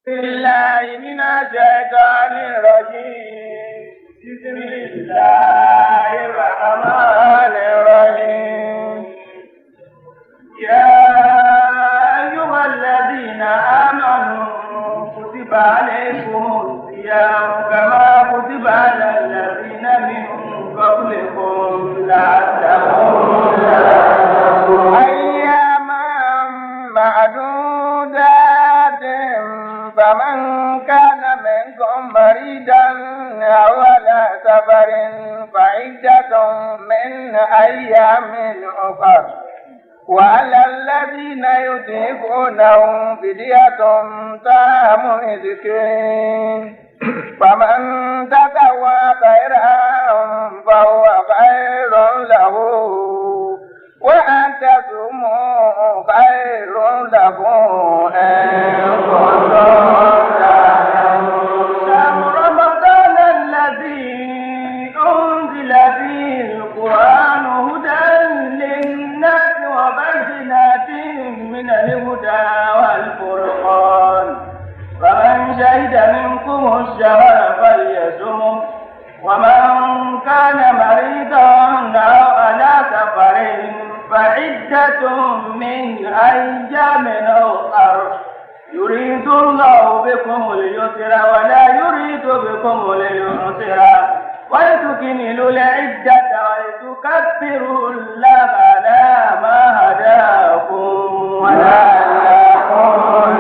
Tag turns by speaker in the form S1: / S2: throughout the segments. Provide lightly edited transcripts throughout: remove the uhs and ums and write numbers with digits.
S1: بالله من الشيطان الرجيم بسم الله الرحمن الرحيم يا أيها الذين آمنوا كتب عليكم الصيام كما كتب على الذين من قبلكم لعلكم تتقون أياما معدودات فمن كان منكم مريضا أو على سفر فعدة من أيام أخر وعلى الذين يطيقونه فدية طعام مسكين فمن تطوع خيرا فهو خير له وأن تصوموا خير لكم إن كنتم تعلمون شهر رمضان الذي أنزل فيه القرآن هدى للناس وبينات من الهدى والفرقان فمن شهد منكم الشهر فليصمه ومن كان مريضا أو على سفر فعدة من أيام أخر يريد الله بكم اليسر ولا يريد بكم العسر ولتكملوا العدة ولتكبروا الله على ما هداكم ولعلكم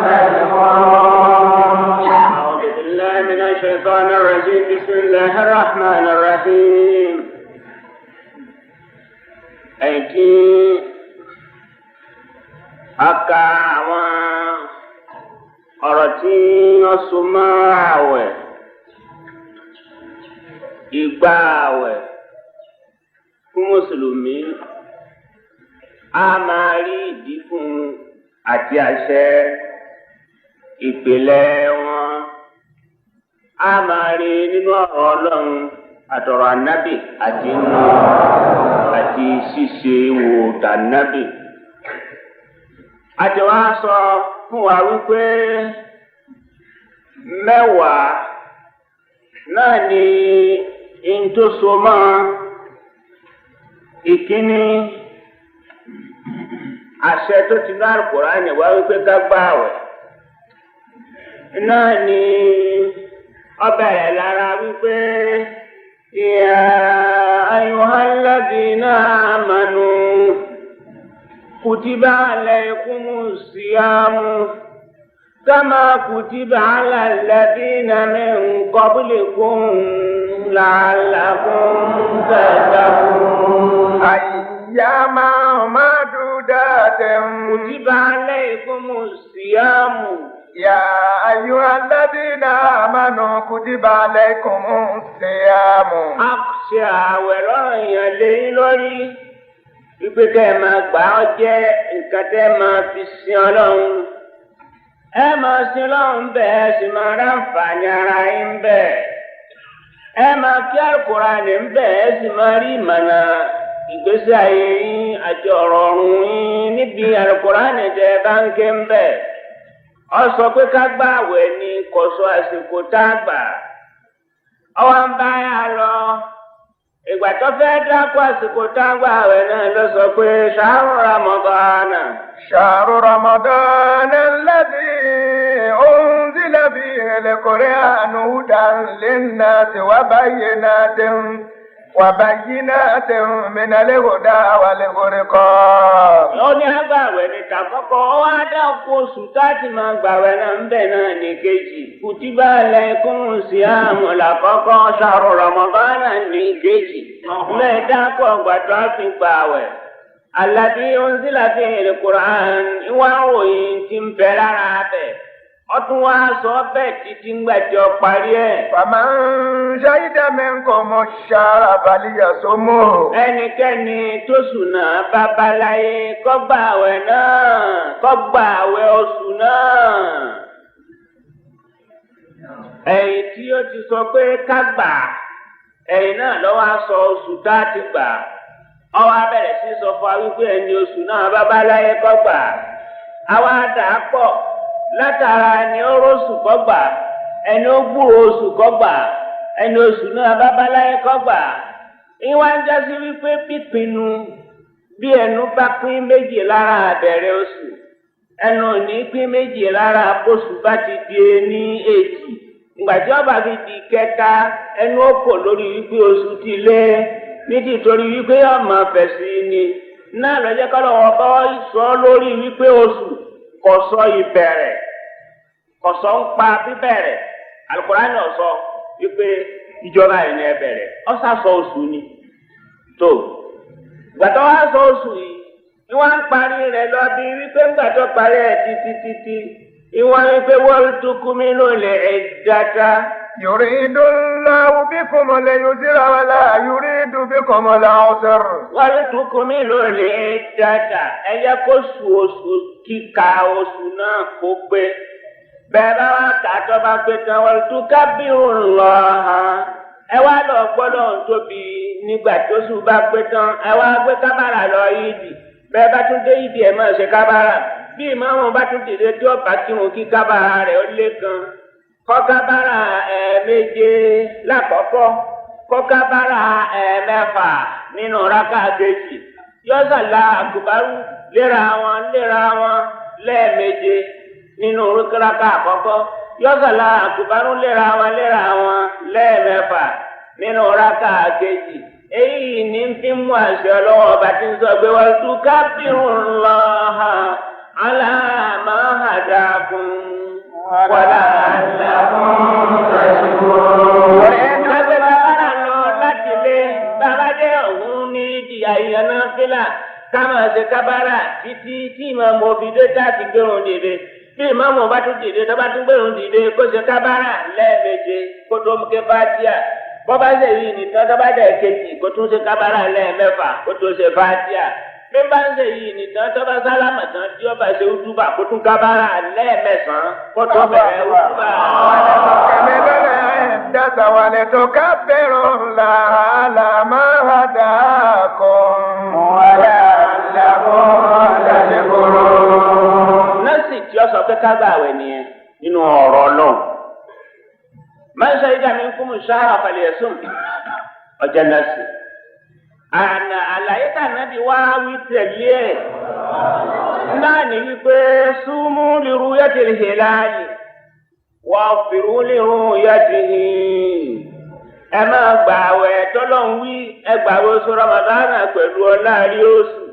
S1: تشكرون. أعوذ بالله من الشيطان الرجيم بسم الله الرحمن الرحيم. Ẹ̀kí aka àwọn ọ̀rọ̀ tí wọ́n so mọ́ àwẹ̀, ìgbà àwẹ̀ fún Mùsùlùmí a máa rí ìdí fún àti àṣẹ ìpìlẹ̀ wọn, a máa rí nínú ọ̀rọ̀ Ọlọ́run àtọ̀rọ̀ ànábì àti inú àti ṣíṣe wò tànábì. A ti wá sọ fún wa wípé mẹ́wàá náà ni in tó so mọ́ ìkíní àṣẹ tó ti ní Al-Kùránì wá wípé ká gbààwẹ̀ náà ni ó bẹ̀rẹ̀ lára wípé يا أيها الذين آمنوا كتب عليكم الصيام كما كتب على الذين من قبلكم لعلكم تتقون أياما معدودات كتب عليكم الصيام يا أيها الذين آمنوا كتب عليكم الصيام. Àṣẹ àwẹ̀ lọ́ranyàn lé lórí wípé kẹ́ ẹ máa gbà ọ́ jẹ́ nǹkan tẹ́ ẹ máa fi sin Ọlọ́run. Ẹ máa sin Ọlọ́run bẹ́ẹ̀ ẹ sì máa ráǹfààní ara yín bẹ́ẹ̀. Ẹ máa kí Al-Kùránì bẹ́ẹ̀ ẹ sì máa rí ìmọ̀nà ìgbésí ayé yín àti ọ̀rọ̀ ọ̀run yín níbi Al-Kùránì tẹ́ ẹ bá ń ké ń bẹ́ẹ̀. Ó sọ pé ká gbààwẹ̀ ni kò sọ àsìkò tá a gbà. Ọwọ́ ń bá yà lọ. Ìgbà tó fẹ́ dákú àsìkò tá a gbààwẹ̀ náà ló sọ pé ṣàárù Ramadana. Ṣàárù Ramadana alladhi unzila fihi al-Qur'anu hudan lin-nasi wa bayyinatin min al-huda wal-furqan. Ó ní agbàwẹ̀ ní tàkọ́kọ́, ó wá dákú oṣù táàtì máa gbàwẹ̀ náà ń bẹ̀ náà ní kejì. Kutiba alaykumus siyamu lákọ́kọ́, ṣàárù Ramadana ní kejì. Bẹ́ẹ̀ dákú ọgbà tó á fi gbàwẹ̀. Alladhi unzila fihi al-Qur'an, ìwà òyìn ti ń bẹ lára bẹ̀. Ọtún wá sọ bẹ́ẹ̀ títí ń gbàjọ parí ẹ̀. Faman shahida minkumu shahra falyasumhu. Ẹnikẹ́ni tó sùnà babaláyé kó gbààwẹ̀ náà, kó gbààwẹ̀ oṣù náà. Ẹ̀yìn tí ó ti sọ pé ká gbà, ẹ̀yìn náà ló wá sọ oṣù tá a ti gbà. Ó wá bẹ̀rẹ̀ sí sọ fún wa wípé ẹni oṣù náà babaláyé kó gbà. Àwa dà á pọ̀
S2: látara ẹni ó róṣù kọ́gbà ẹni ó gbúrò oṣù kọ́gbà ẹni oṣù náà bábáláyé kọ́gbà ìwà ń jásí wípé pípinnu bí ẹnu bá pín méjì lára àbẹ̀rẹ̀ oṣù ẹnu ò ní pín méjì lára bóṣù bá ti di ní èjì ìgbàtí ọba fi di kẹta ẹnu ó kò lórí wípé oṣù ti lé nítorí wípé ọmọ fẹ̀sí ni náà lọ́jọ́ kọ́ lọ́wọ́ bọ́ sọ lórí wípé oṣù kò sọ ìbẹ̀rẹ̀ kò sọ ń pa bíbẹ̀rẹ̀ Al-Qur'ani ó sọ wípé ìjọba yìí ni ẹ bẹ̀rẹ̀ ó sàsọ oṣù ni tó gbàtọ́ wá sọ oṣù yìí ìwọ́n ń parí rẹ̀ lọ bí wípé gbàtọ́ parí ẹ̀ títí ìwọ́n wípé wọ́n tún kú mi ló lè ẹ̀ dáadáa.
S1: يريد الله بكم اليسر ولا يريد بكم العسر.
S2: ولتكملوا العدة ẹ̀yẹ kó su oṣù kíkà oṣù náà kó pé bẹ́ẹ̀ bá wá kà tó bá pé tán ولتكبروا الله ẹ wá lọ gbọ́dọ̀ tóbi nígbà tó sùn bá pé tán ẹ wá gbé kábàrà lọ yídì bẹ́ẹ̀ bá tún dé yídì ẹ̀ máa ṣe kábàrà bí ìmáàmù bá tún dìde tí ọ̀pá kírun kí kábàrà rẹ̀ ó lé kan. Kọ́kábára méje lákọ̀ọ́kọ́ kọ́kábára mẹ́fà nínú rákà kejì yọ́sàlá àkùbárù léra wọn lẹ́ẹ̀méje nínú rákà àkọ́kọ́ yọ́sàlá àkùbárù léra wọn lẹ́ẹ̀mẹ́fà nínú rákà kejì èyí ní fi mú àṣẹ ọlọ́wọ́ ọba tí ń sọ pé wọ́n tún kábírùnláhà aláàmà hàdákùn. ولعلهم تشكرون. ẹgbẹ́ bàbá lọ láti lé bàbá dé ọ̀hún ní ìjìyà ìyànà fílà ká máa ṣe kábàárà títí tí ìmọ̀ọ́mọ́ fi dé táàtì gbẹ̀rún dìde bí ìmọ̀ọ́mọ́ bá tún dìde tó bá tún gbẹ̀rún dìde kó ṣe kábàárà lẹ́ẹ̀méje kó tó mú ké fàtíà bọ́bá ṣe yìí nìkan tó bá dẹ̀ kejì kó tún ṣe kábàárà lẹ́ẹ̀mẹ́fà kó tó ṣe fàtíà. bí bá ń ṣe yìí nìkan tó bá sálámà tán tí ó bá ṣe útúbà kó tún kábàárà lẹ́ẹ̀mẹ́sàn-án kó tó bẹ̀rẹ̀ útúbà.
S1: العدة ولتكبروا الله على ما هداكم ولعلكم تشكرون.
S2: nọ́ọ̀sì tí ó sọ pé ká gbààwẹ̀ nìyẹn nínú ọ̀rọ̀ náà. man shahida minkum ash-shahra falyasum ọjọ́ nọ́ọ̀sì. àlàyé tànàbí wá wí tẹ̀lé ẹ̀ náà ní wípé sumu li ru'yatil hilali wàfìrú lérò yàtìhì ẹ máa gbààwẹ̀ tọ́lọ́hún wí ẹ gbààwẹ̀ oṣù ramadana pẹ̀lú ọláàrí oṣù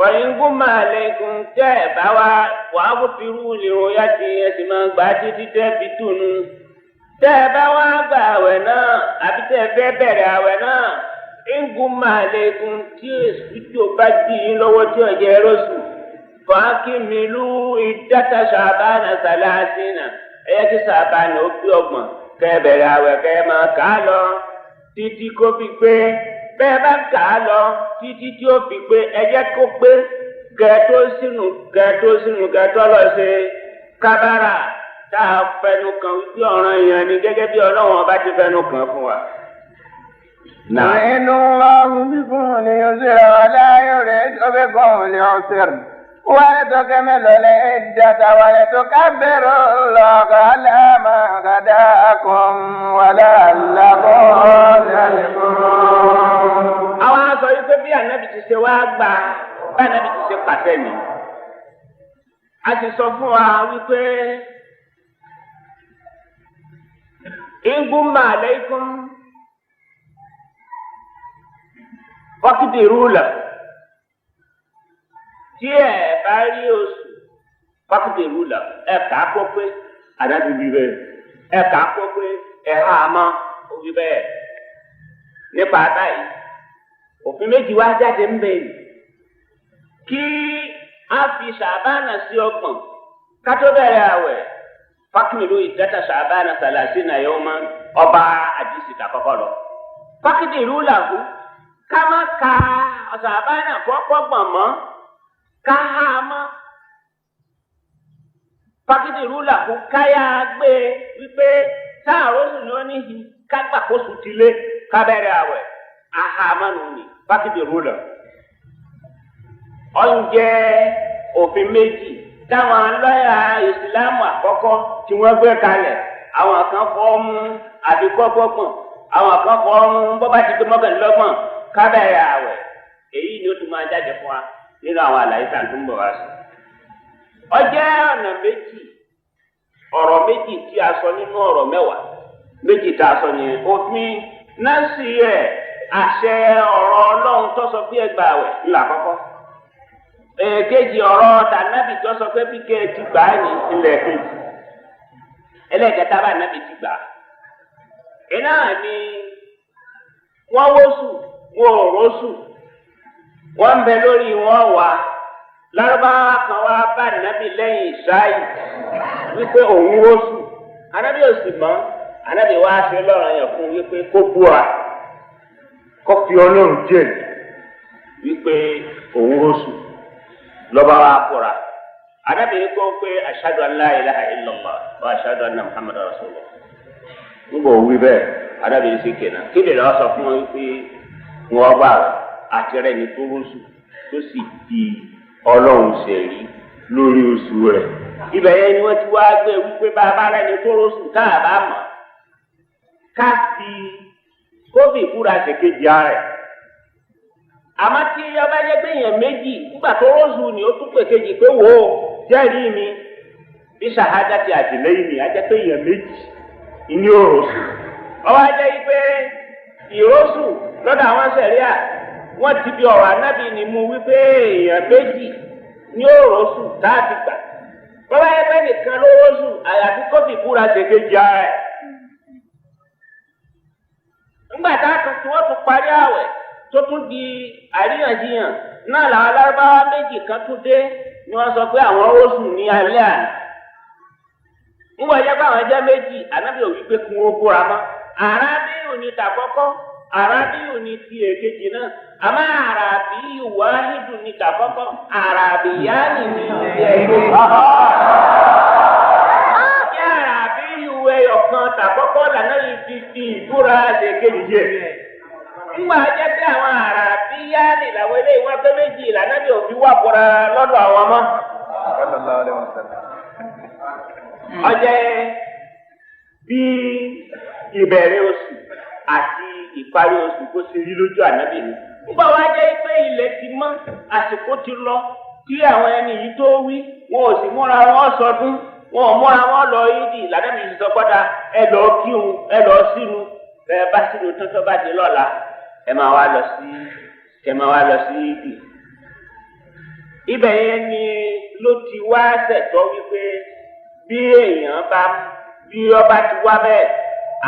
S2: ọ̀yìngún máa lẹ́kùn tẹ́ ẹ bá wá wàfìrú lérò yàtìhì ẹ sì máa gbà títí tẹ́ fi túnu tẹ́ ẹ bá wá gbààwẹ̀ náà àbí tẹ́ ẹ fẹ́ bẹ̀rẹ̀ àwẹ̀ náà ìngún máa lẹ́kùn tí èsì tí o bá dì í lọ́wọ́ tí ọ̀jẹ̀ rọ́ṣù fàákìmìlú ìdáta ṣàbánà sàlásìnà ẹyẹ tí sàbánà ó bí ọgbọ̀n kẹ́ bẹ̀rẹ̀ àwẹ̀ kẹ́ máa kà á lọ títí kó fi pé bẹ́ẹ̀ bá kà á lọ títí tí ó fi pé ẹyẹ kó pé kẹ́ẹ̀tó lọ ṣe kábàárà tá a fẹnu kàn wípé ọ̀ràn èèyàn ni gẹ́gẹ́ bí Ọlọ́run ọba ti fẹnu kàn fún wa.
S1: يريد الله بكم اليسر ولا يريد بكم العسر ولتكملوا العدة ولتكبروا الله على ما هداكم ولعلكم تشكرون.
S2: àwọn aṣọ yìí pé bí ànábì ti ṣe wá gbà bí ànábì ti ṣe pàṣẹ ni a sì sọ fún wa wípé ingumma aleikum wákìtì rúlà tí ẹ bá rí oṣù wákìtì rúlà ẹ kà á kó pé àdájú bí bẹ́ẹ̀ ẹ kà á kó pé ẹ hà á mọ́ òbí bẹ́ẹ̀ nípa báyìí òfin méjì wá jáde ń bẹ̀rẹ̀ kí a fi ṣàbánà sí ọgbọ̀n ká tó bẹ̀rẹ̀ àwẹ̀ fákìmìlú ìdáta ṣàbánà sàlàsínà yóò mọ ọba àdìsí kàkọ́kọ́ lọ fákìtì rúlà kú ká má ka ṣàbánà kọ́kọ́ gbọ̀n mọ́ ká há mọ́ fákìtì rúlà kú káyà gbé wípé sáàrósù lónìí ká gbàkóso ti lé ká bẹ̀rẹ̀ àwẹ̀ ahamanu ni fákìtì rúlà ọ̀njẹ́ òfin méjì táwọn lọ́yà ìsìlámù àkọ́kọ́ tí wọ́n gbé kalẹ̀ àwọn kan fọ́ mú àbíkọ́gbọ́gbọ̀n àwọn kan fọ́ mú bọ́bá ti gbé mọ́kànlélọ́gbọ̀n kábẹ̀rẹ̀ àwẹ̀ èyí ni ó tún máa jáde fún wa nínú àwọn àlàyé tá à ń tún bọ̀ wá sí. ó jẹ́ ọ̀nà méjì ọ̀rọ̀ méjì tí a sọ nínú ọ̀rọ̀ mẹ́wàá méjì tá a sọ yẹn òfin náà sì ẹ̀ àṣẹ ọ̀rọ̀ ọlọ́run tó sọ pé ẹgbàá àwẹ̀ ńlá àkọ́kọ́. Èkejì ọ̀rọ̀ tànàbì tó sọ pé bí kéètì gbà á ní ilẹ̀ kejì ẹlẹ́kẹta bá nàbì ti gbà á. iná ni wọ́n wóṣù wọ́n ò róṣù wọ́n ń bẹ lórí wọn wà lárúbáwá kan wá bá nàbì lẹ́yìn ìṣááyì wípé òun wóṣù ànábì ò sì mọ̀ ànábì wá ṣe lọ́rọ̀ yẹn fún wípé kó búra kó fi ọlọ́run jẹ́ wípé òun wóṣù lọ́ba wa kura arábìnrin kò pé ashhadu an la ilaha illallah wa ashhadu anna muhammadar rasulullah nígbà òwúrí bẹ́ẹ̀ arábìnrin sì kéna kí lè lọ́wọ́ sọ fún wọn wípé wọn bá àti rẹ̀ ní tó rọ́ṣù tó sì di ọlọ́run ṣẹ̀rí lórí oṣù rẹ̀ ibẹ̀ yẹn ni wọ́n ti wá gbé wípé bàbá rẹ̀ ní tó rọ́ṣù tá a bá mọ̀ ká fi kófì kúra ṣèkejì ara rẹ̀. àmọ́ tí ọba jẹ́ pé èèyàn méjì nígbà tó rọ́ọ̀sù ni ó tún pè kejì pé wò ó jẹ́rìí mi bí ṣàhádà ti àtìlẹ́yìn mi á jẹ́ pé èèyàn méjì ní òròsù. ọba jẹ́ pé ìrọ́sù lọ́dọ̀ àwọn sẹ̀ríà wọ́n ti fi ọ̀rọ̀ ànábì ní mú wípé èèyàn méjì ní òròsù táàtì gbà. ọba jẹ́ pé nìkan ló rọ́ọ̀sù àyàfi kófì kúra ṣèkejì ara ẹ̀. nígbà táwọn tí wọ́n tún parí àwẹ̀ tó tún di àríyànjiyàn náà làwọn alárúbáwá méjì kan tún dé ni wọ́n sọ pé àwọn oṣù ní alẹ́ àná. níwọ̀n jẹ́ pé àwọn ẹjẹ́ méjì ànábì ò wí pé kí wọ́n búra mọ́. àràbíyù ni tàkọ́kọ́ àràbíyù ni ti èkejì náà àmọ́ àràbíyù wáhídù ni tàkọ́kọ́ àràbíyáni ni ti èkejì. kí àràbíyù ẹyọ̀kan tàkọ́kọ́ lànà yìí fi ìbúra èkejì jẹ. nígbà jẹ́ pé àwọn àràbíyáni làwọn eléyìí wọ́n pé méjì ìlànà bí òfin wà bọ́ra lọ́dọ̀ àwọn ọmọ. ọjẹ́ bí ìbẹ̀rẹ̀ oṣù àti ìparí oṣù kó ṣe rí lójú ànábì ni. nígbà wá jẹ́ pé ilẹ̀ ti mọ́ àsìkò ti lọ kí àwọn ẹni yìí tó wí wọn ò sì múra wọn sọdún wọn ò múra wọn lọ yídì ìlànà bí ìsọ gbọ́dá ẹ lọ kírun ẹ lọ sínú ẹ bá sínú tó tó bá di lọ́la ẹ máa wá lọ sí ìdì. ibẹ̀ yẹn ni ló ti wá ṣẹ̀tọ́ wípé bí èèyàn bí ọba ti wá bẹ́ẹ̀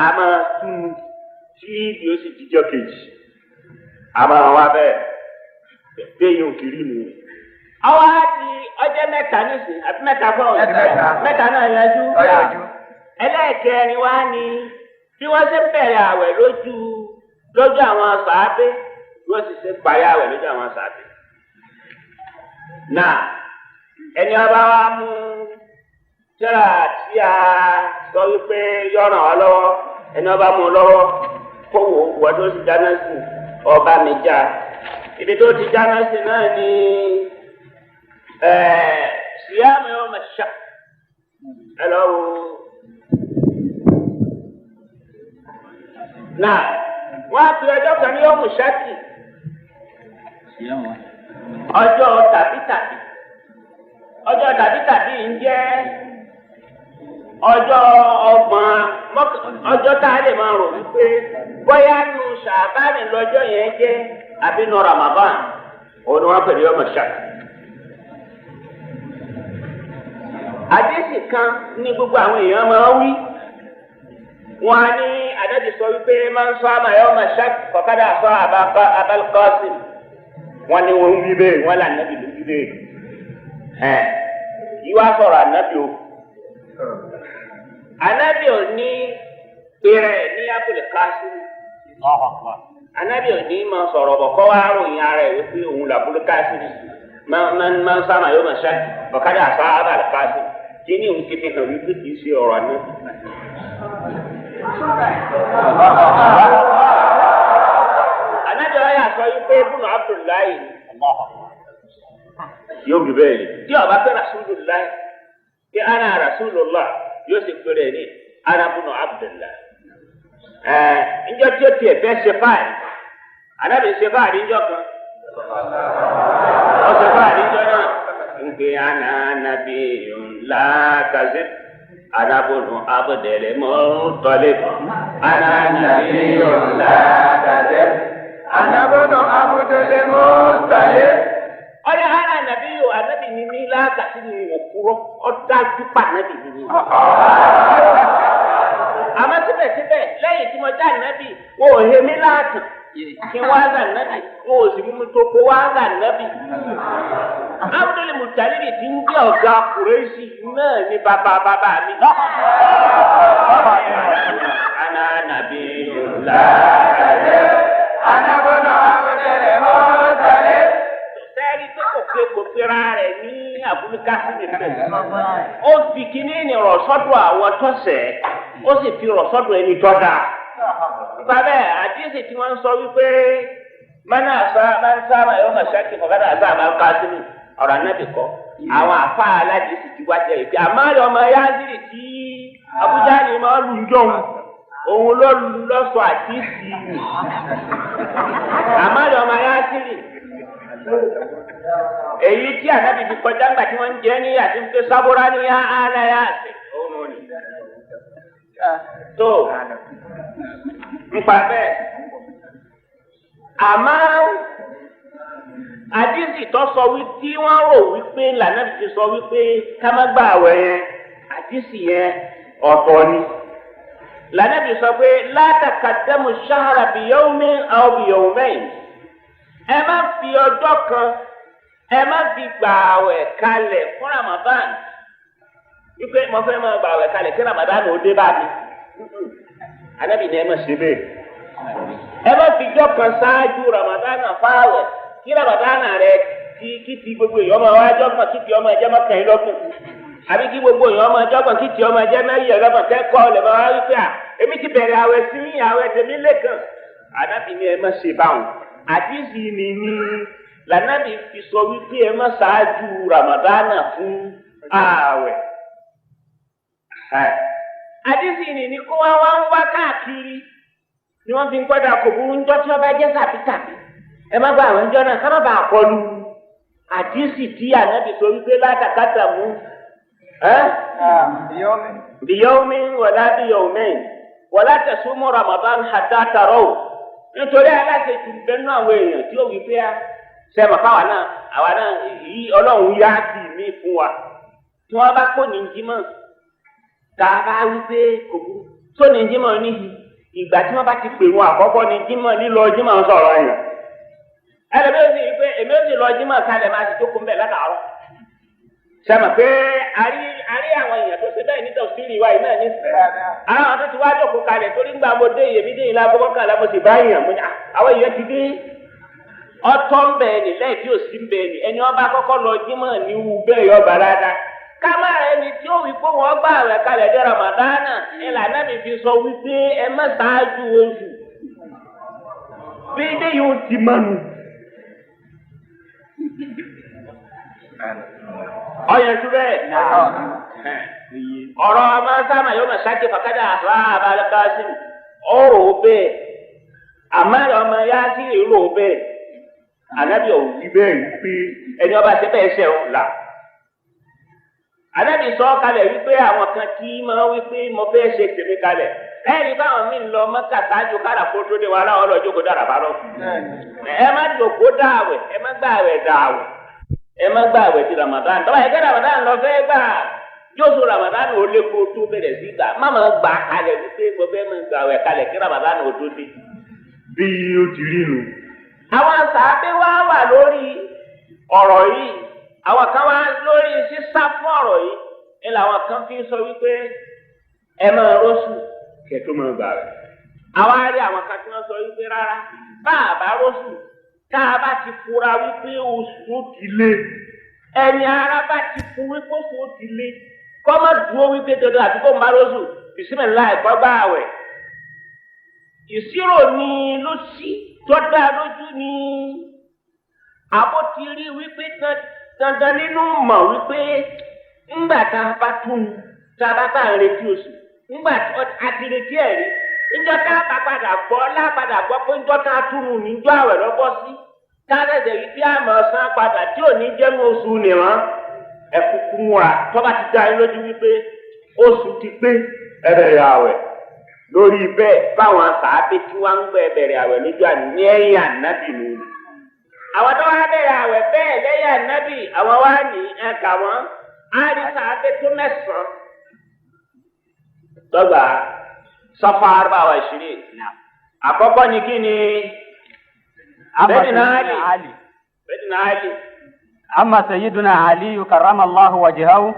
S2: a máa tún tí ìdí ó sì jíjọ́ kejì a máa wá bẹ́ẹ̀ béèyàn kiri nù. ọwọ́ á di ọjọ́ mẹ́ta nísìnyí àti mẹ́ta fún mẹ́ta náà yanjú. ẹlẹ́ẹ̀kẹrin wá ní bí wọ́n ṣe bẹ̀rẹ̀ àwẹ̀ lójú àwọn sàábé wọ́n sì ṣe parí àwẹ̀ lójú àwọn sàábé. náà ẹni ọba wa mú tíra tí a sọ wípé yọ̀ràn wá lọ́wọ́ ẹni ọba mú lọ́wọ́ kó wọ́n tó ti dáná sí ọba mi já ibi tó ti dáná sí náà ni síyáàmù yóò máa ṣá ẹ lọ́wọ́. náà wọ́n á fi ọjọ́ kan ní ọmọ ṣáàkì ọjọ́ tàbí ń jẹ́ ọjọ́ ọgbọ̀n ọjọ́ tá a lè máa rò wípé bóyá nu ṣàbánì lọ́jọ́ yẹn jẹ́ àbí nu Ramadan òun ni wọ́n pè ní ọmọ ṣáàkì. àdéhìí kan ní gbogbo àwọn èèyàn máa ń wí. wọ́n á ní àdájọ́ sọ wípé máa ń sọ àmàyà ọmọ ṣáàkì kọ̀kadà sọ Abul-Qasim. wọ́n ní wọ́n ń wí bẹ́ẹ̀ wọ́n là nàbì ló wí bẹ́ẹ̀. ìwà sọ̀rọ̀ ànábì o. ànábì ò ní pèrè ní Abul-Qasim. ànábì ò ní máa sọ̀rọ̀ bọ̀ kọ́ wá ròyìn ara ẹ̀ wípé òun là Abul-Qasim. máa ń sọ àmàyà ọmọ ṣáàkì kọ̀kadà sọ Abul-Qasim. kí ni òun ti fi hàn wípé kì í ṣe ọ̀rọ̀ ànábì. Ànábì ọ̀yà sọ wípé Ibnu Abdullahi yóò bí bẹ́ẹ̀ ni tí ọba pé Rasulullah kí ana Rasulullah yóò sì péré ní anabunu Abdullah njọ tí ó tiẹ̀ fẹ́ ṣe fáàrí anábì ṣe fáàrí njọ kan ó ṣe fáàrí njọ náà nkè ana nabiyyun la kazib anabunu Abdul Muttalib ana nabiyyun la kazib anabunu Abdul Muttalib. Ọ̀rẹ́ ara nàbí yóò ànábì ní ní láàkàtí ní òkúrọ́ ọ̀dájú pa ànábì ní. Àmọ́ síbẹ̀síbẹ̀ lẹ́yìn tí mo já ànábì wọn ò he mí láàtàn kí wọ́n á gà ànábì wọn ò sì mú mi tó kó wọ́n á gà ànábì. Abdul Muttalib ti ń jẹ́ ọ̀gá Kùrẹ́ṣì náà ní bàbá mi. Ana nàbí yóò láàkàtí anábọ́nà Abdul Muttalib. Sẹ́ẹ̀rí tó kò pera rẹ̀ ní àbúrúkásí nìkan. Ó fi kíní ní rọ̀ sọ́dọ̀ àwọn tọ́sẹ̀, ó sì fi rọ̀ sọ́dọ̀ ẹni tọ́da. Nípa bẹ́ẹ̀, àdíyèsí tí wọ́n ń sọ wípé mọ́nà àṣà máa ń sábà yóò máa ṣáàkì fọ̀gádà àṣà máa ń ká sínú ọ̀rọ̀ anábì kọ́. Àwọn àfa aládìsí ti wá jẹ́ ìpè àmàlẹ́ ọmọ Yásírì tí Abújá ni máa lù ń jọ̀hún. Òun ló lọ́sọ̀ àdísì. Àmàlẹ́ ọmọ Yásírì. Èyí tí ànábì fi kọjá ńgbà tí wọ́n ń jẹ́ ní àti ń pé sábúrá ní àánáyà àti òun ni. Tó nípa bẹ́ẹ̀, àmọ́ àdísì tó sọ tí wọ́n rò wípé lànàbì ti sọ wípé ká má gbà àwẹ̀ yẹn, àdísì yẹn ọ̀tọ̀ ni. Lànàbì sọ pé la taqaddamu shahra bi yawmin aw bi yawmayn. Ẹ má fi ọjọ́ kan ẹ má fi gbà àwẹ̀ kalẹ̀ fún Ramadan wípé mo fẹ́ máa gbà àwẹ̀ kalẹ̀ kí Ramadan ò dé bá mi. Ànábì ni ẹ má ṣe bẹ́ẹ̀. Ẹ má fi ọjọ́ kan ṣáájú Ramadan fáwẹ̀ kí Ramadan rẹ kí ti gbogbo èèyàn máa wá jọ́gbọ̀n kí ti ọmọ ẹjẹ́ mọ́kànlélọ́gbọ̀n àbí kí gbogbo èèyàn máa jọ́gbọ̀n kí ti ọmọ ẹjẹ́ mẹ́rìnlélọ́gbọ̀n kẹ́kọ̀ọ́ lè máa wá wípé èmi ti bẹ̀rẹ̀ àwẹ̀ sí àwẹ̀ tèmi lẹ́kàn. Ànábì ni ẹ má ṣe báwọn. Àdìsí ni lànàbì fi sọ wípé ẹ má ṣáájú Ramadana fún ààwẹ̀. Àdìsí ni kó wá ń wá káàkiri ni wọ́n fi ń gbọ́dọ̀ kò burú ńjọ́ tí wọ́n bá jẹ́ sàbítàbí. Ẹ má gba àwọn ńjọ́ náà ká má bàa kọlu àdìsí tí ànábì sọ wípé látàkàtà mú. Biyawmin wala biyawmayn wala tasumu Ramadan hatta taraw. Nítorí aláṣejù bẹnu àwọn èèyàn tí ó wí pé sẹ́mọ̀ fáwa náà àwa náà yí Ọlọ́run yá sí mi fún wa tí wọ́n bá kó ní jímọ̀ tá a bá wí pé kò burú tó ní jímọ̀ níhi ìgbà tí wọ́n bá ti pè wọn àkọ́kọ́ ní jímọ̀ lílọ jímọ̀ sọ̀rọ̀ ẹ̀yàn. Ẹlẹ́bí ó sì rí pé èmi ó sì lọ jímọ̀ kalẹ̀ máa ti jókòó mbẹ̀ látàárọ̀. Sẹ́mọ̀ pé a rí àwọn èèyàn tó ṣe bẹ́ẹ̀ ní tọ̀síìrì wa yìí náà ní sẹ́yìn. Àwọn tó ti wá jókòó kalẹ̀ torí ń gbà mo dé ìyèmí dé ìlà gbogbo kan lábọ̀ sì bá èèyàn mú ní àwọn èèyàn ti dé. Ọtọ́ ń bẹ̀ ní lẹ́yìn tí ò sí ń bẹ̀ ní ẹni ọba kọ́kọ́ lọ jímọ̀ ní wú bẹ́ẹ̀ yọ bàrádá. Kámá ẹni tí ó wí pé wọ́n gbà rẹ̀ kalẹ̀ dé Ramadana ìlànà mi fi sọ wípé ẹ má ṣáájú oṣù. Bí ilé yóò ti mọ́nu. Ọ̀yẹ̀sù bẹ́ẹ̀. Ọ̀rọ̀ ọmọ sáàmà yóò máa ṣáàkì fàkàdà àṣà àbálẹ́kásí ọ̀rọ̀ bẹ́ẹ̀. Àmọ́ ọmọ Yásírì rò bẹ́ẹ̀. Ànábì ò wí bẹ́ẹ̀ wípé ẹni ọba ṣe bẹ́ẹ̀ ṣe ò là. Ànábì sọ kalẹ̀ wípé àwọn kan tí máa wípé mo fẹ́ ṣe tèmi kalẹ̀. Ẹ̀rí báwọn míì lọ Mẹ́kà ṣáájú kára kó tó dé wa láwọn ọlọ́jọ́ kó dára bá lọ. Ẹ má jòkó dáwẹ̀, ẹ má gbàwẹ̀ dáwẹ̀. Ẹ má gbàwẹ̀ ti Ramadan. Tọ́wọ́ ẹ̀kẹ́ Ramadan lọ fẹ́ gbà. Yóò so Ramadan ò lé kó tó bẹ̀rẹ̀ sí gbà. Má máa gbà kalẹ̀ wípé mo fẹ́ máa gbàwẹ̀ kalẹ̀ kí Ramadan ò tó dé. Bí ó ti rí nu. Àwọn sàábé wá wà lórí ọ̀rọ̀ yìí. Àwọn kan wá lórí sísá fún ọ̀rọ̀ yìí. Ní làwọn kan fi sọ wípé ẹ máa rọ́ṣù kẹ̀tọ́ máa gbàwẹ̀. Àwọn arí àwọn kan tí wọ́n sọ wípé rárá bá a bá rọ́ṣù tá a bá ti fura wípé oṣù ó ti lé. Ẹni ara bá ti fún wípé oṣù ó ti lé. Kọ́ má dúró wípé dandan àti kó má rọ́ṣù bismillah ẹ̀kọ́ gbàwẹ̀. Ìṣirò ni ló sí tó dá lójú ni àbó ti rí wípé dandan nínú mọ̀ wípé ńgbà tá a bá tún tá a bá bá ń retí oṣù ńgbà a ti retí ẹ̀ rí níjọ́ tá a bá padà gbọ́ pé níjọ́ tá a túnú níjọ́ àwẹ̀ lọ́bọ́ sí tá a lẹ́sẹ̀ yìí tí a mọ̀ san padà tí ò ní jẹ́nu oṣù nìran ẹ̀kúkú múra tó bá ti dá yín lójú wípé oṣù ti pé ẹ̀bẹ̀rẹ̀ àwẹ̀ lórí bẹ́ẹ̀ báwọn sàábé tí wọ́n ń gbọ́ ẹ̀bẹ̀rẹ̀ àwẹ̀ lójú àní ẹ̀yìn ànábì nù. àwọn tó wá bẹ̀rẹ̀ àwẹ̀ bẹ́ẹ̀ lẹ́yìn ànábì àwọn wá ní ẹ̀ka wọn á rí sàábé tó mẹ́sàn-án. dọ́gba sọ́fà àrùbáwá ìṣirí àkọ́kọ́ ni kí ni Sayyidina Ali.
S3: أما سيدنا علي كرم الله وجهه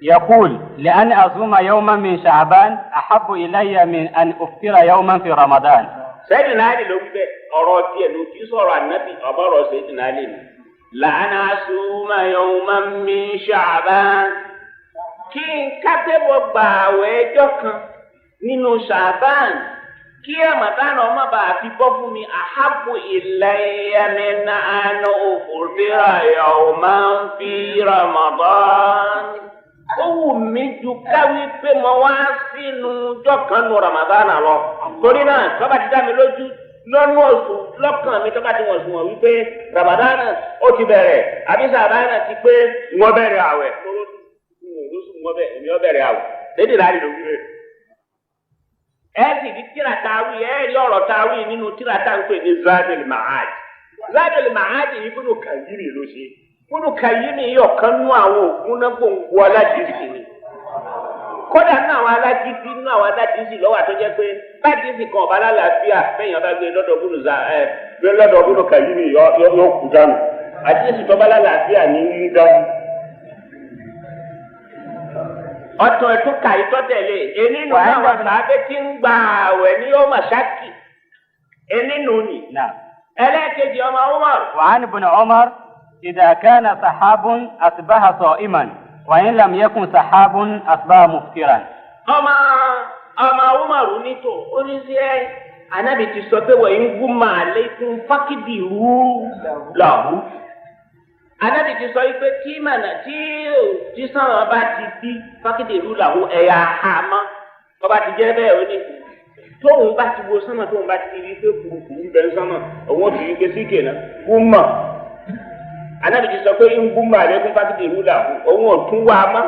S3: يقول لأن أصوم يوما من شعبان أحب إلي من أن أفطر يوما في رمضان.
S2: Sayyidina Ali ló wí bẹ́ẹ̀ ọ̀rọ̀ tiẹ̀ ló kì í sọ̀rọ̀ ànábì ọ̀bọ̀rọ̀ Sayyidina Ali ni. لأن أصوم يوما من شعبان kí n kátẹ́wọ̀ gbà àwẹ̀ ẹjọ́ kan nínú Ṣàbán kí Ramadan ọmọ bá fi bọ́ fún mi ahabbu ilayya min an uftira yawman fi Ramadan. ó wù mí ju káwí pé mo wá sínú ọjọ́ kan nínú Ramadan lọ. torí náà tọ́ba ti dá mi lójú lọ́nà oṣù lọ́kàn mi tọ́ba ti wọ̀n sùn wọ̀n wípé Ramadan ó ti bẹ̀rẹ̀ àbí Ṣàbán ti pé wọ́n bẹ̀rẹ̀ àwẹ̀. èmi ọbẹ̀rẹ̀ àwọ̀ lédè láàrin ló wúre. ẹ sì di tíra táwí ẹ rí ọ̀rọ̀ táwí nínú tíra táwí ní Zadul Ma'ad. Zadul Ma'ad yìí Ibn Qayyim ló ṣe. Ibn Qayyim yìí ọ̀kan nú àwọn ògùn náà gbòǹgbò aládìsí ni. kódà nínú àwọn aládìsí lọ́wọ́ àtọ́jẹ́ pé aládìsí kan ọ̀bá lálàáfíà fẹ́yìn ọba gbé lọ́dọ̀ Ibn Qayyim yóò kú dànù. àdìsí tó bá lálàáfíà ní ń dánù. ọ̀tọ̀ ẹ̀tún kàyí tó tẹ̀lé enínú náà sàábé tí ń gba àwẹ̀ ní ó màṣákì enínú ni. ẹlẹ́ẹ̀kejì ọmọ Umar.
S3: وعن ابن عمر إذا كان سحاب أصبح صائما وإن لم يكن سحاب أصبح مفطرا.
S2: ọmọ Umar nítò oníṣẹ́ anábì ti sọ pé wọ́n ń gún màálé fún fákìdì rú làwù. Anábì ti sọ pé tí mànà tí sọ̀rọ̀ bá ti di fákìdì ìlú làwọn ẹ̀yà àmọ́ ọba ti jẹ́ bẹ́ẹ̀ ó ní tóun bá ti wo sánmà tóun bá ti rí pé kùrùkùrù ń bẹ sánmà òun ti rí pé sí kèna gúnmọ̀. Anábì ti sọ pé ń gúnmọ̀ àlékún fákìdì ìlú làwọn òun ò tún wá mọ́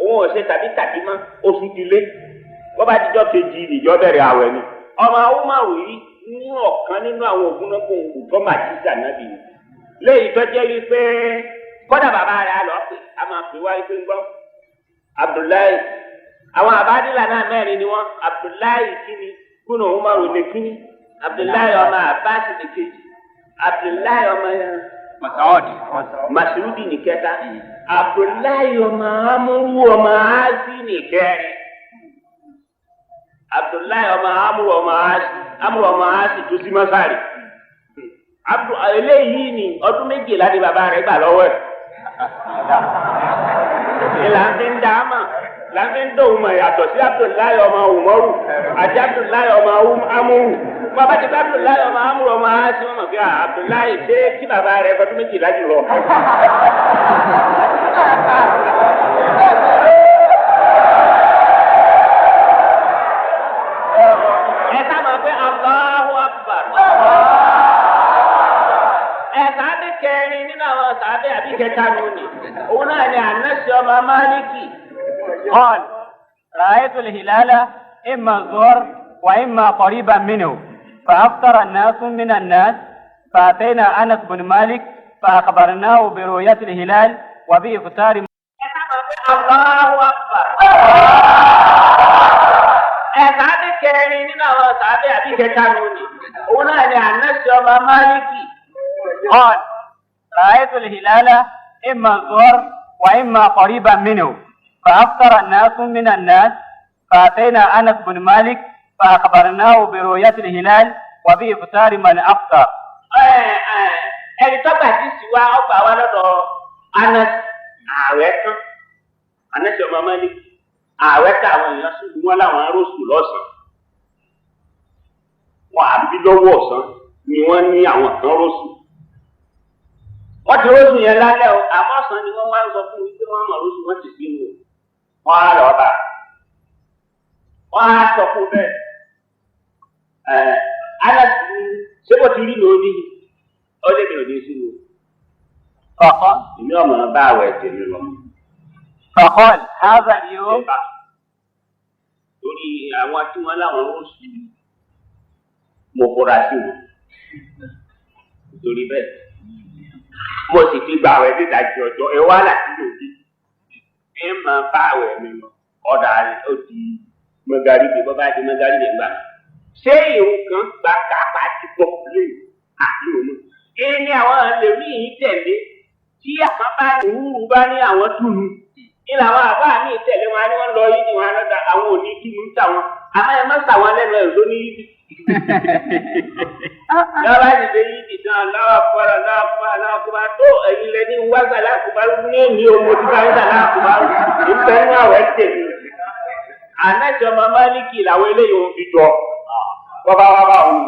S2: òun ò ṣe tàbí mọ́ oṣù ti lé wọ́n bá ti jọ́ kejì ìjọ bẹ̀rẹ̀ àwẹ̀ ni. ọmọ àwọn máa wò yí ní ọ̀kan nínú àwọn ògùn náà kò ń kú tó máa ti sànábì ni. léyìí tó jẹ́ wípé kọ́dà bàbá rẹ̀ á lọ pé a máa pè wá wípé ń gbọ́ Abdullahi àwọn àbádìlà náà mẹ́rin ni wọ́n Abdullahi kíni kúnà Umaru lè kíni Abdullahi ọmọ Abbas lè kejì Abdullahi ọmọ Masudi ní kẹta Abdullahi ọmọ Amúrú ọmọ Asi ní kẹrin Abdullahi ọmọ Amúrú ọmọ Asi tó sí Masari. Eléyìí ni ọdún méjìlá ni bàbá rẹ̀ gbà lọ́wọ́ ẹ̀. Ìlànà ń dá mà láti ń dòun mọ̀ yàtọ̀ sí Abdullahi ọmọ Umaru àti Abdullahi ọmọ Amúrù. Bàbá ti bá Abdullahi ọmọ Amúrù ọmọ Asi wọn mọ̀ bí Abdullahi ṣé kí bàbá rẹ̀ fọdún méjìlá jù lọ. Ẹ sábà pé Allahu Akbar. Kẹrin nínú àwọn sàbẹ àbí kẹta lónìí òun náà ni Anasi ọmọ Maliki.
S3: قال رأيت الهلال إما الظهر وإما قريبا منه فأفطر الناس من الناس فأتينا أنس بن مالك فأخبرناه برؤية الهلال وبإفطار.
S2: Allahu Akbar. Sàbẹ kẹrin nínú àwọn sàbẹ àbí kẹta lónìí òun náà ni Anasi ọmọ Maliki.
S3: قال رأيت الهلال إما الظهر وإما قريبا منه فأفطر الناس من الناس فأتينا أنس بن مالك فأخبرناه برؤية الهلال وبإفطار من أفطر.
S2: ẹni tó gbà tí sì wá ọgbà wa lọ́dọ̀ Anas ààwẹ̀ tán Anas ọmọ Malik ààwẹ̀ tá àwọn èèyàn sùn wọn láwọn arósù lọ́sàn-án wọn àbí lọ́wọ́ ọ̀sán ni wọ́n ní àwọn kan rósù. wọ́n ti róṣù yẹn lálẹ́ o àmọ́ ọ̀sán ni wọ́n wá ń sọ fún mi pé wọ́n mọ̀ róṣù wọ́n ti sínú wọ́n á lọ bá wọ́n á sọ fún bẹ́ẹ̀ aláàtì ṣé kò ti rí lórí ọdẹ mi ò ní sínú
S3: فقال
S2: èmi ọmọ bá àwẹ̀ tèmi lọ.
S3: فقال هذا اليوم
S2: torí àwọn tí wọ́n láwọn róṣù mo kóra sí wọn nítorí bẹ́ẹ̀ mo sì ti gba àwẹ̀ dídájọ́ ọjọ́ ẹ wá láti lòdì ẹ máa bá àwẹ̀ mi lọ ọ̀dà rẹ̀ ó di mọ́gàrídì bọ́ bá di mọ́gàrídì gbà. ṣé ìrun kan gba kápá ti pọ̀ lé àti òun? ẹni àwọn ẹlẹ́rìí yìí tẹ̀lé tí àpapá ìwúrú bá ní àwọn túnú ní làwọn àbá mi tẹ̀lé wọn ni wọ́n lọ yìí ni wọn lọ́dà àwọn òní túnú ń tà wọn àmọ́ ẹ má sàwọn lẹ́nu ẹ̀ ló ní yìí. lọ́wọ́ ìdè yìí ti tán láwàkúbá tó ẹ̀yin lẹ́ni wágbà lákùbá ní èmi òmò tí káyọ̀ dà lákùbá ìfẹ́ ní àwẹ̀ tèmi. ànájọ màmá líkì làwọn eléyìí wọn fi jọ bọ́bá òun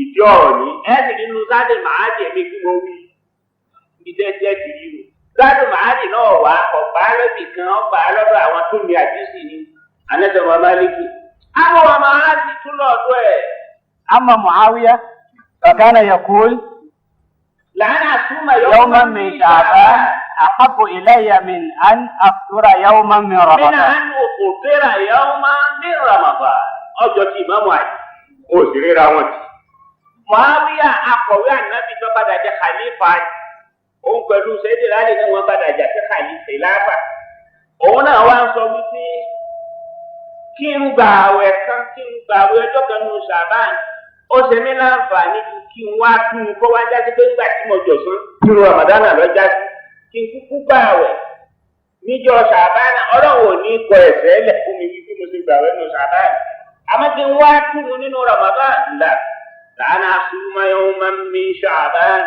S2: ìdí ọ̀rọ̀ ní ẹ̀sìn nínú sáde màá jẹ̀mí kí mo wí ìdẹ́jẹ́ ti rí o. sáde màá dì náà wá ọ̀gbá lẹ́bì kan ọgbà lọ́dọ̀ àwọn tó mi àdísì ni ànájọ màmá líkì. àwọn ọmọ á ti tún lọ́ọ̀dọ̀ ẹ̀.
S3: أما معاوية فكان يقول يوما من شعبان أحب إلي من أن أفطر يوما من رمضان.
S2: من أن أفطر يوما من رمضان. ọjọ́ tí ìmáàmù àyè ó sì ríra wọn jì. Muawiya akọ̀wé ànábì tó padà jẹ́ khalifa òun pẹ̀lú Sayyidina Ali náà wọ́n padà jẹ́ khalifa. òun náà wá ń sọ wípé kí n gba àwẹ̀ ọjọ́ kan nínú Ṣàbáàn ó ṣe mí láǹfààní kí n wá tún un kó wá jáde pé nígbà tí mo jọ̀sán nínú Ramadan lọ jáde kí n kúkú gba àwẹ̀ níjọ́ Ṣàbáàn Ọlọ́run ò ní kọ ẹ̀ṣẹ̀ lẹ̀ fún mi wípé mo ti gbà àwẹ̀ nínú Ṣàbáàn àmọ́ kí n wá tún un nínú Ramadan là lànà àsùnmọ́ yawman min Ṣàbáàn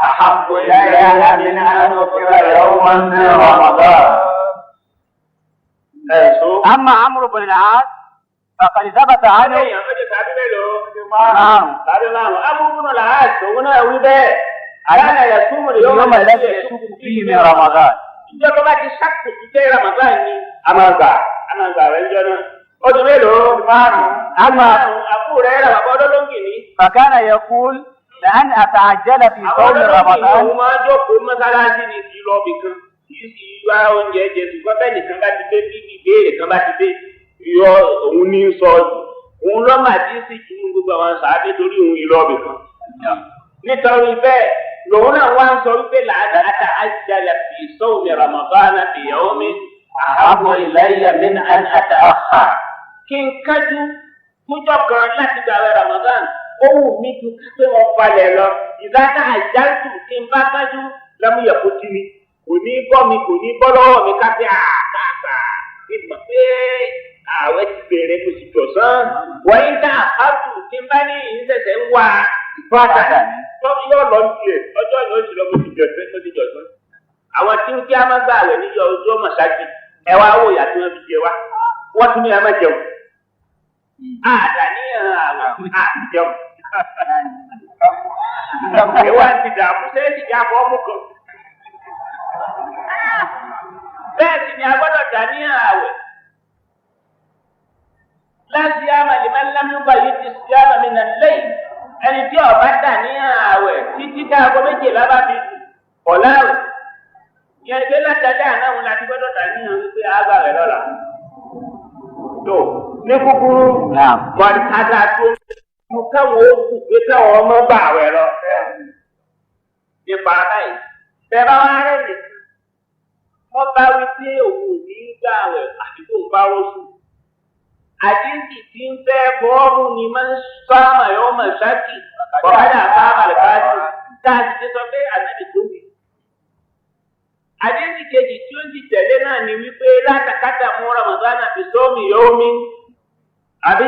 S3: أحب إلي من أن أفطر يوما من رمضان. أما عمرو بن العاص فقد ثبت عنه
S2: عمرو بن العاص هنا وده كان يصوم
S3: اليوم الذي يشك فيه من رمضان.
S2: ìjọba bá ti ṣàkóso sí Ramadan ni a máa gbà rẹ̀ ńjọ́ náà ó ti mélòó márùn-ún àkúrò rẹ̀ bàbá ọdọ́lọ́ngì ni.
S3: فكان يقول لأن أتعجل في صوم رمضان.
S2: àwọn máa jókòó mọ́sálásí ni kì í lọ bìkan kì í sì wá oúnjẹ jẹ ṣùgbọ́n bẹ́ẹ̀ nìkan bá ti dé bí ìbéèrè kan bá ti dé yọ òun ní sọ òun lọ́mọ àti sì jù ú gbogbo àwọn sàádé torí òun ìlọ́ọ̀bì kan. nítorí bẹ́ẹ̀ lòun náà wá ń sọ wípé làádá àtà àjàlẹ̀ fi sawmi Ramadan fi yawmin ahabbu ilayya min an ata'akhkhar. kí n kájú fúnjọ́ kan láti gbààwẹ̀ Ramadan ó wù mí ju pé wọ́n falẹ̀ lọ ìdáká àjálù kí n bá kájú lámúyẹ̀ kó tí mi kò ní bọ́ mi kò ní bọ́ lọ́wọ́ mi ká sí àtàtà ìgbà pé ààwẹ̀ ti bẹ̀rẹ̀ kò sì jọ̀sán wọ́n ń dá àpáàtù tí ń bá ní ìṣẹ̀ṣẹ̀ ń wá ìfọ́dà yóò lọ sí ẹ̀ ọjọ́ ìlú oṣù lọ́wọ́ ti jọ̀sán tó ti jọ̀sán. àwọn tí ń kí á má gbà àwẹ̀ níjọ ọjọ́ mọ̀ṣáàjì ẹ wá wò yà tí wọ́n fi jẹ wá wọ́n tún ní a má jẹun. àdàníyàn àwẹ̀ àjẹun. ìwà ti dààmú sẹ́yìn ti jábọ̀ ọmú kan. bẹ́ẹ̀ sì ni a gbọ́dọ̀ dàníyàn àwẹ̀. láti àmàlìmọ́ lámúgbà yìí ti sí àmàmì nà lẹ́yìn ẹni tí ọba dàníyàn àwẹ̀ títí káàgó méjìlá bá fi ọ̀làwẹ̀. yẹn gbé látàlẹ́ àná wọn láti gbọ́dọ̀ dàníyàn wípé àgbà rẹ̀ lọ́la. tó ní kúkúrú mọ̀tàdà tó mú káwọn oṣù pé káwọn ọmọ gbà àwẹ̀ lọ. nípa báyìí bẹ́ẹ̀ bá wá rẹ̀ lè wọ́n bá wí pé òun ò ní gbà àwẹ̀ àdúgbò bá rọ́ṣù. àdínkì tí ń fẹ́ bọ́ọ̀rù ni máa ń sáàmà yóò mọ̀ ṣáàkì ọ̀kadà sáàmà lè bá jù dáàbì tí sọ pé àdínkì tó bì. àdínkì kejì tí ó ti tẹ̀lé náà ni wípé látàkátà mú Ramadan àti sọ́ọ̀mì yóò mí. àbí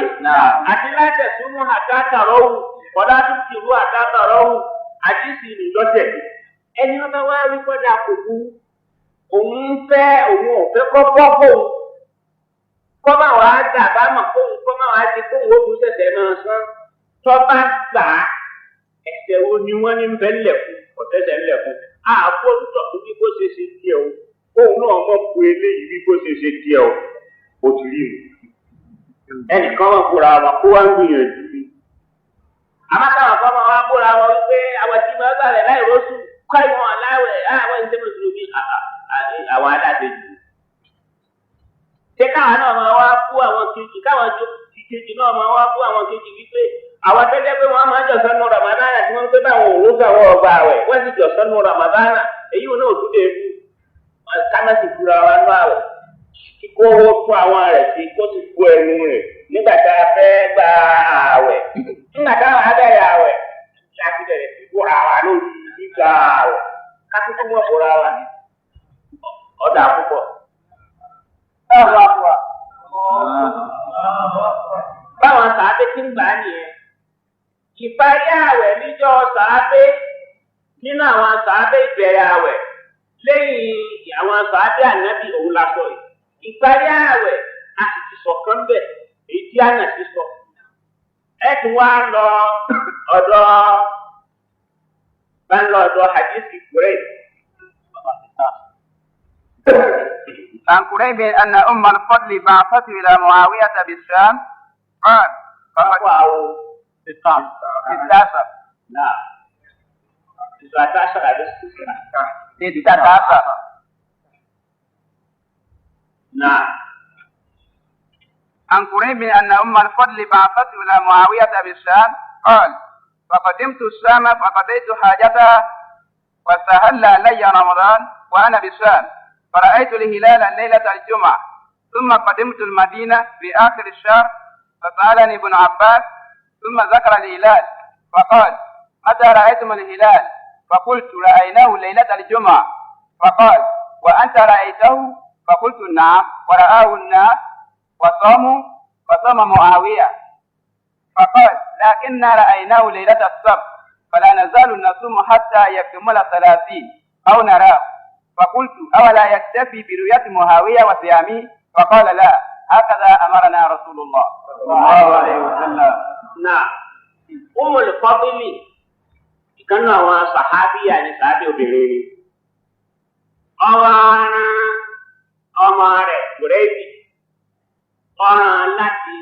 S2: àti látẹ̀sùnmù àtàkà rọ́wù kọ́dá tó ti rú àtàkà rọ́wù àdínkì ní lọ́tẹ̀. ẹni wọn bá wá rí kọ́dà kò bú òun ò fẹ́ kọ́ bọ́ fóun. kọ́má wàá dàbá mọ̀ fóun kọ́má wàá ti fóun ó tún ṣẹ̀ṣẹ̀ náà sán tọ́ba gbà á ẹ̀ṣẹ̀ wo ni wọ́n ní bẹ́ẹ̀ lẹ̀kùn ọ̀tẹ̀ṣẹ̀ lẹ̀kùn àfọ́nùtọ̀ bí kò ṣe ṣe díẹ̀ o òun náà mọ̀ pé eléyìí bí kò ṣe ṣe díẹ̀ o ó ti rí mi. ẹnìkan wọn kóra wọn kó wá ń gbìyànjú ni. àmọ́ táwọn kan máa wá kóra wọn wípé àwọn tí wọ́n gbà rẹ̀ láì rọ́ṣù kọ́ ìwọ̀n aláwẹ̀ àwọn ìṣẹ́ mùsùlùmí àwọn adáṣe jù. ṣé káwọn náà máa wá kú àwọn kejì káwọn kejì náà máa wá kú àwọn kejì wípé àwọn tẹ́lẹ̀ pé wọ́n máa ń jọ̀sán nu ramadana tí wọ́n ń pẹ́ báwọn òun sọ àwọn ọba àwẹ̀ wọ́n sì jọ̀sán nu ramadana èyí ò náà tún lè mú kámẹ́sì fúra wa nú àwẹ̀ kíkó owó fún àwọn rẹ̀ sí kó sì kó ẹnu rẹ̀ nígbà tá a fẹ́ gba àwẹ̀ nígbà táwọn abẹ́rẹ́ àwẹ̀ láti bẹ̀rẹ̀ sí bóra wa lórí gbígba àwẹ̀ kákíkú wọn bóra wa ọ̀dà púpọ̀. báwọn sàábé ti ń gbà á nìyẹn ìparí àwẹ̀ níjọ́ sàábé nínú àwọn sàábé ìbẹ̀rẹ̀ àwẹ̀ lẹ́yìn àwọn sàábé ànábì òun la sọ yìí ìparí àwẹ̀ a sì ti sọ kán bẹ̀ èyí tí àná ti sọ ẹ tún wá lọ ọ̀dọ̀ hadisi kúrẹ́.
S3: عن قريب أن أم الفضل بعثته إلى معاوية بالشام قال التاسع
S2: نعم 19 نعم
S3: عن قريب أن أم الفضل بعثته إلى معاوية بالشام قال فقدمت الشام فقضيت حاجتها واستهل علي رمضان وأنا بالشام فرأيت الهلال ليلة الجمعة ثم قدمت المدينة في آخر الشهر فسألني ابن عباس ثم ذكر الهلال فقال متى رأيتم الهلال؟ فقلت رأيناه ليلة الجمعة فقال وأنت رأيته؟ فقلت نعم ورآه الناس وصام معاوية فقال لكننا رأيناه ليلة السبت فلا نزال نصوم حتى يكمل 30 أو نراه فقلت أولا يكتفي برؤية معاوية وصيامه؟ فقال لا هكذا أمرنا رسول الله صلى الله عليه وسلم.
S2: نعم أم الفضل ìkànnì àwọn sàhábíyà ní sàhábí obìnrin ni ọmọ rẹ̀ kùrẹ́bì ọ̀ràn láti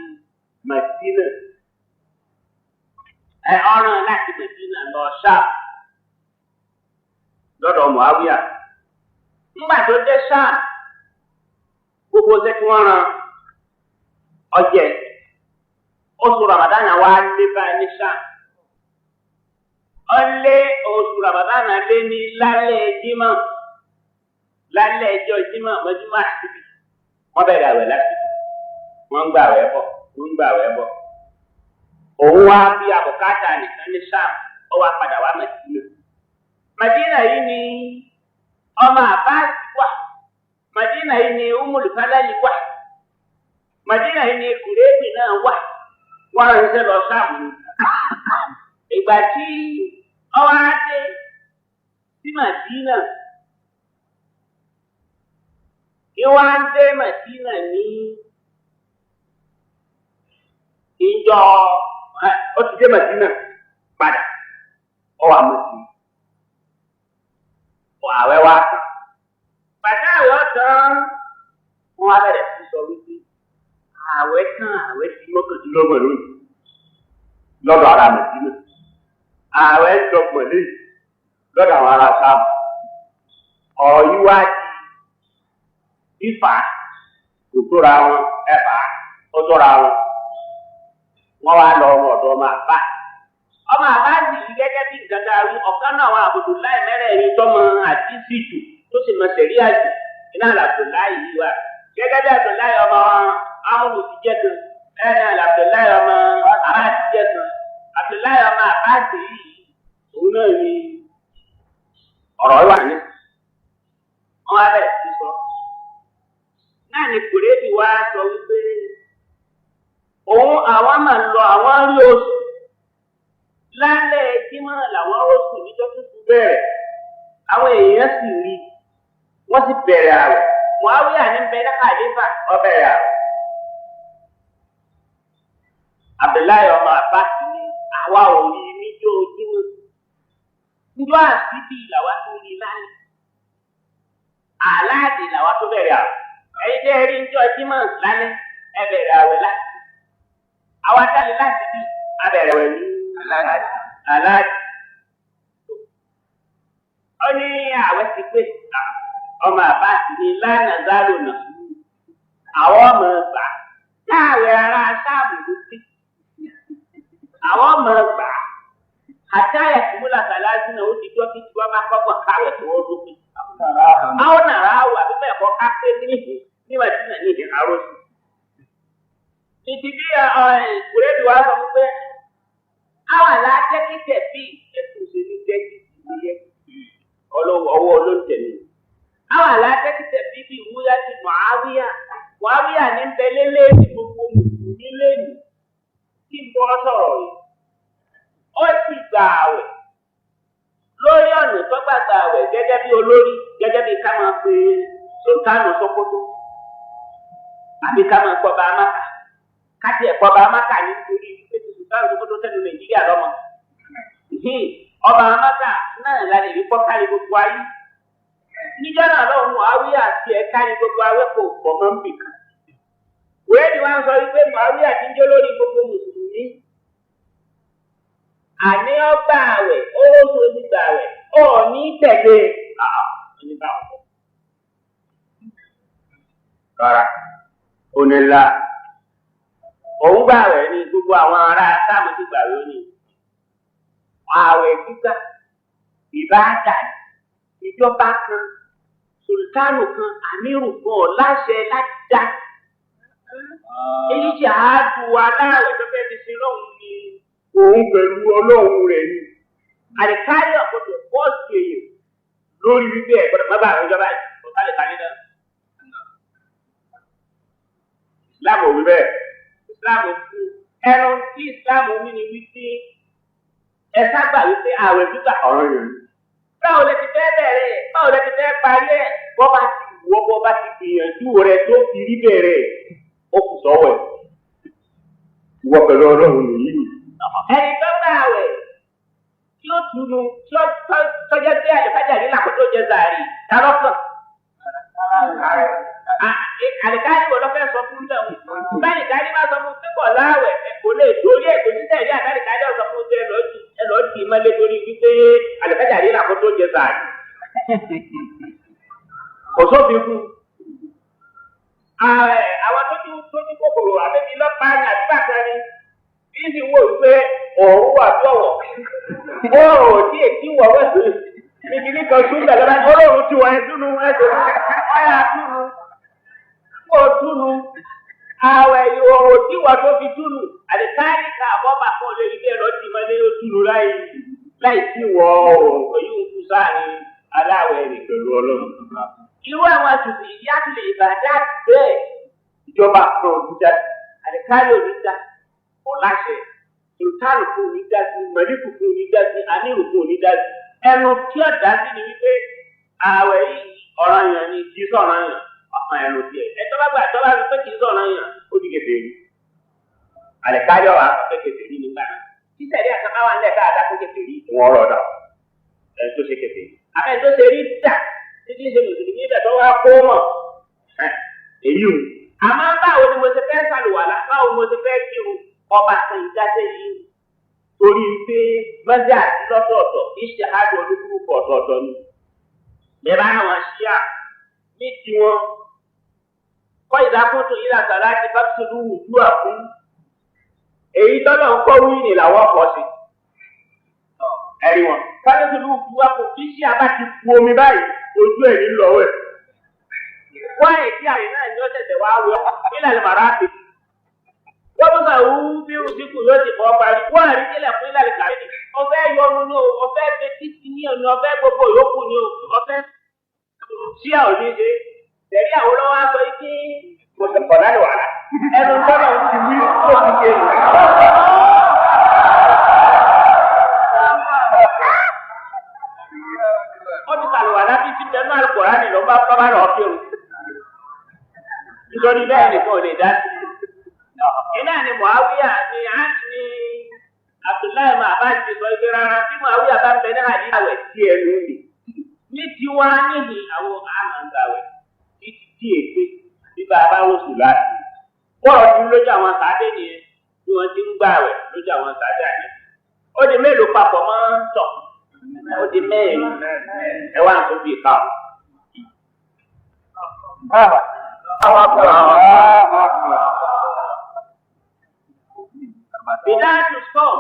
S2: Mẹdínà lọ ṣáà lọ́dọ̀ Muawiya nígbà tó dé ṣáà gbogbo ṣẹ́ tí wọ́n ran ọjẹ́ oṣù Ramadan wa lé báyìí ní ṣáà ọlé oṣù Ramadan lé ní lálẹ́ Jímọ̀ lálẹ́ ẹjọ́ Jímọ̀ mọ́júmọ́ àtìbí wọ́n bẹ̀rẹ̀ àwẹ̀ láti wọ́n ń gbà wẹ̀ bọ̀ òun wá bí àbùkátà nìkan ní sáà ó wá padà wá Mẹdínà yìí ni ọmọ Àbáàsì wà Mẹdínà yìí ni Umul Falali wà Mẹdínà yìí ni Kùrẹ́bì náà wà wọ́n ránṣẹ́ lọ sáàmù ìgbà tí ọwọ́ adé sí Mẹdínà ìwọ́n adé Mẹdínà ní ìjọ ó ti dé Mẹdínà padà ọwọ́ àmọ́sí àwẹ̀ wá tán bàtà àwẹ̀ ọ̀tán wọn á bẹ̀rẹ̀ sí sọ wípé àwẹ̀ tán àwẹ̀ tí mọ́kàndínlọ́gbọ̀n lónìí lọ́dọ̀ ara Mẹdínà àwẹ̀ ń dọ́gbọ̀n lẹ́yìn lọ́dọ̀ àwọn ará sáàmù ọ̀yíwá di fífà kò tóra wọn ẹ̀fà ó tóra wọn wọ́n wá lọ ọ̀dọ̀ ọmọ àbá sì yí gẹ́gẹ́ bí nǹkan dáa wí ọ̀kan náà àwọn àbùdù láì mẹ́rẹ̀ẹ̀rin tọ́mọ àti síjù tó sì mọ sẹ̀rí àjù iná àlàbò láì yí wa gẹ́gẹ́ bí àbùdù láì ọmọ amúlù ti jẹ́ kan bẹ́ẹ̀ ni àlàbò láì ọmọ àbá ti jẹ́ kan àbùdù láì ọmọ àbá sì yí òun náà ni ọ̀rọ̀ wà ní. wọ́n á bẹ̀rẹ̀ sí sọ náà ni Kùrẹ́bì wá sọ wípé òun àwọn máa lọ àwọn rí oṣù lálẹ́ Jímọ̀ làwọn oṣù níjọ́ tuntun bẹ̀rẹ̀ àwọn èèyàn sì rí wọ́n sì bẹ̀rẹ̀ àwẹ̀ Muawiya ní bẹ̀rẹ̀ kàlífà ọbẹ̀rẹ̀ àwẹ̀ Abdullahi ọmọ Abbas ní àwa ò rí níjọ́ Jímọ̀ Njọ́ àṣìbí làwa tó rí lálẹ́. Àláàdì làwa tó bẹ̀rẹ̀ àwẹ̀. Ẹ̀yin tẹ́ rí njọ́ Jímọ̀ lálẹ́ ẹ bẹ̀rẹ̀ àwẹ̀ láti. Àwa dálé láti bí abẹ̀rẹ̀ àwẹ̀ ní àláàdì. Ó ní àwẹ̀ ti pé ọmọ àbá ti ní lánàá zálò náà. Àwọn ọmọ ọgbà láàwẹ̀ ara sáàbù ló dé. Àwọn ọmọ ọgbà àtàyà kùmúlà kàláàsì náà ó ti jọ́ kí tiwa máa kọ́kọ́ káwẹ̀ tó wọ́n tó pé. Àwọn nàrà wà bí bẹ́ẹ̀ kọ́ kápẹ́ níwà tí náà ní ìdí àárọ̀ sí. Ìdí bí ìkúrẹ́dì wa sọ pé àwọn àlàájẹ́ kíkẹ́ bí ẹ̀sùn òṣèlú jẹ́ kí ìdílé ọwọ́ olóńtẹ̀lé. Àwọn àlàájẹ́ kíkẹ́ bí ìwúyá ti Mùáwíyà ní bẹ́lẹ́ lẹ́yìn gbogbo mùsùlùmí lẹ́yìn tí ń bọ́ sọ̀rọ̀ yìí. Ó sì gbà àwẹ̀ lórí ọ̀nà tó gbàgbà àwẹ̀ gẹ́gẹ́ bí olórí gẹ́gẹ́ bí ká máa pe Sultanu Sokoto àbí ká máa pọba Amáka káti ẹ̀ pọba Amáka nítorí pé Sultanu Sokoto tẹnu Nàìjíríà lọ́mọ. Ọba Amáka náà lálẹ́ rí pọ́kálí gbogbo ayé. Níjọ́ náà lọ́wọ́ Mùáwíyà àti ẹ̀ka ní gbogbo awẹ́ kò pọ̀ mọ́ ń bì kan. Wéèdì wá ń sọ wípé Mùáwíyà ti ń jó lórí gbogbo mùsùlùmí. Àní ọgbà àwẹ̀, ó tó nígbà àwẹ̀, ó ní tẹ̀lé nígbà ọ̀pọ̀. Rárá, ó ní ńlá. Òun gbà àwẹ̀ ní gbogbo àwọn ará sáàmù ti gbà àwẹ̀ ní. Àwẹ̀ gbígbà, ìbáàdà, ìjọba kan, Sultanu kan, Àmírù kan, láṣẹ láti dá. Èyí ṣe àádùn aláwẹ̀ tó fẹ́ ti ṣe lọ́hùn ní òun pẹ̀lú ọlọ́run rẹ̀ ni. Àdìkáyọ̀ ọ̀pọ̀tọ̀ pọ́ọ̀sì èèyàn lórí wípé ẹ̀gbọ́dọ̀ má bàa ìjọba ìtàlẹ̀kálẹ̀ náà. Ìsìláàmù wí bẹ́ẹ̀. Ìsìláàmù fún ẹnu tí ìsìláàmù wí ni wípé ẹ sábà wípé ààwẹ̀ gbígbà ọ̀rọ̀ yẹn. Báwo lẹ ti fẹ́ bẹ̀rẹ̀? Báwo lẹ ti fẹ́ parí ẹ̀? Bọ́ bá ti gbìyànjú rẹ̀ tó fi rí bẹ̀rẹ̀ ó kù sọ́wọ́ ẹ̀. Ìwọ pẹ̀lú ọlọ́run nìyí. Ẹni tó gbà àwẹ̀ tí ó túnú tí ó tọ́jọ́ sí àlùfáàjà ní làkótó jẹ zàárì dárọ́kàn. Àlìkáyì wò ló fẹ́ sọ fún tẹ̀wọ̀n. Báyìí káyì máa sọ fún pípọ̀ láwẹ̀ kò lè torí ẹ̀ kò sí tẹ̀lé àtàlìkáyì ọ̀sọ̀ fún tẹ̀ ẹlọ́ọ̀dì ìmọ̀lẹ́ torí wípé àlùfáàjà ní làkótó jẹ zàárì. Kò sófin fún. Àwọn tó ní kòkòrò àbẹ̀bí lọ́pàá ní àdúgbà kan ni. Bí ti wò wípé òun wà tọ̀wọ̀, bọ́ọ̀rọ̀ tí èkí wọ̀ wẹ̀sẹ̀ níbi nìkan súnlẹ̀ lọ́la ọlọ́run tí wọ́n ẹ túnú ẹ̀sẹ̀ ọ̀yà túnú, kó túnú, àwẹ̀ ìhòòhò tí wọ́n tó fi túnú, àdìkáyì ká àbọ̀bà kan lè rí bẹ́ẹ̀ lọ́ọ́ ti máa lé túnú láì sí wọ òyìn òkú sáàrin aláwẹ̀ rẹ̀ pẹ̀lú ọlọ́run. Irú àwọn àtúntì ìyá ti lè bàjá bẹ́ẹ̀ ìjọba kan òdúdá, àdìkáyì òdúdá. Ọláṣẹ, Sultanu fún onídàásí, Mẹ̀líkù fún onídàásí, Àmírù fún onídàásí. Ẹnu tí ó dá sí ni wípé ààwẹ̀ yìí ọ̀ràn yẹn ni kì í sọ̀ràn yẹn ọ̀kan ẹnu tiẹ̀. Ẹjọ́ bá gbà tó bá rí pé kì í sọ̀ràn yẹn ó di kẹfẹ́ rí. Àlẹ́káyọ̀ wà sọ pé kẹfẹ́ rí nígbà náà. Títẹ̀lé àkàmá wà nílẹ̀ káàdá fún kẹfẹ́ rí. Wọ́n rọ̀ dà. Ẹni tó ṣe kẹfẹ́ rí. Àbẹ̀ tó ṣe rí dà títí ṣe mùsùlùmí ibẹ̀ tó wá kó mọ̀. Èyí o. Àmọ́ báwo ni mo ṣe fẹ́ sàlùwàlá? Báwo ni mo ṣe fẹ́ kírun? Ọba kan ìdájẹ́ yìí torí pé mọ́jà àti lọ́tọ̀ọ̀tọ̀ iṣẹ́ àjọ olúkúrúkú ọ̀tọ̀ọ̀tọ̀ ni. Bẹ̀rẹ̀ àwọn ṣíà ní tiwọn kọ́ ìdákùntún yìí làtà láti bá tìlú wùdú àkún. Èyí tọ́lọ̀ ń kọ́ wíìnì làwọn pọ̀ sí. Ẹ̀rí wọn. Káyọ̀ tìlú wùdú àkún kí ṣíà bá ti ku omi báyìí ojú ẹ̀ ní lọ́wọ́ ẹ̀. Wọ́n èdè àyè náà ní ọ̀tẹ̀tẹ̀ wá wọ nílẹ̀ màrá àti. Wọ́n tún sà wú bí òsìkú yóò ti bọ́ parí. Wọ́n àrí kílẹ̀ fún ilẹ̀ ìkàrí ni. Ọ̀fẹ́ yọnu ni o, ọ̀fẹ́ betí ti ní ọ̀nà ọ̀fẹ́ gbogbo yòókù ni o, ọ̀fẹ́ sí àwọn oníṣe. Tẹ̀lé àwọn olówó aṣọ ike kò sì pọ̀ láti wàhálà. Ẹnu tọ́lọ̀ ti wí tó fi ké. Wọ́n ti sàlùwàlá bí ti tẹnu àlùkòrá ni ló bá bá lọ kí o. Nítorí bẹ́ẹ̀ nìkan ò lè dá sí. Iná ni Mùáwíyà ni Abdullahi Mahabad ti sọ pé rárá tí Muawiya bá ń bẹ ní àdíyàwẹ̀ tí ẹ lónìí. Ní tiwa níbi àwọn àmàǹgbàwẹ̀ títí tí èpè bí bàbá oṣù láti. Bọ́ọ̀ tí lójú àwọn sàádé nìyẹn bí wọ́n ti ń gbàwẹ̀ lójú àwọn sàádé àná. Ó di mélòó papọ̀ mọ́ tọ̀? Ó di mẹ́rin. Ẹ wá nǹkan bíi ká. بداية الصوم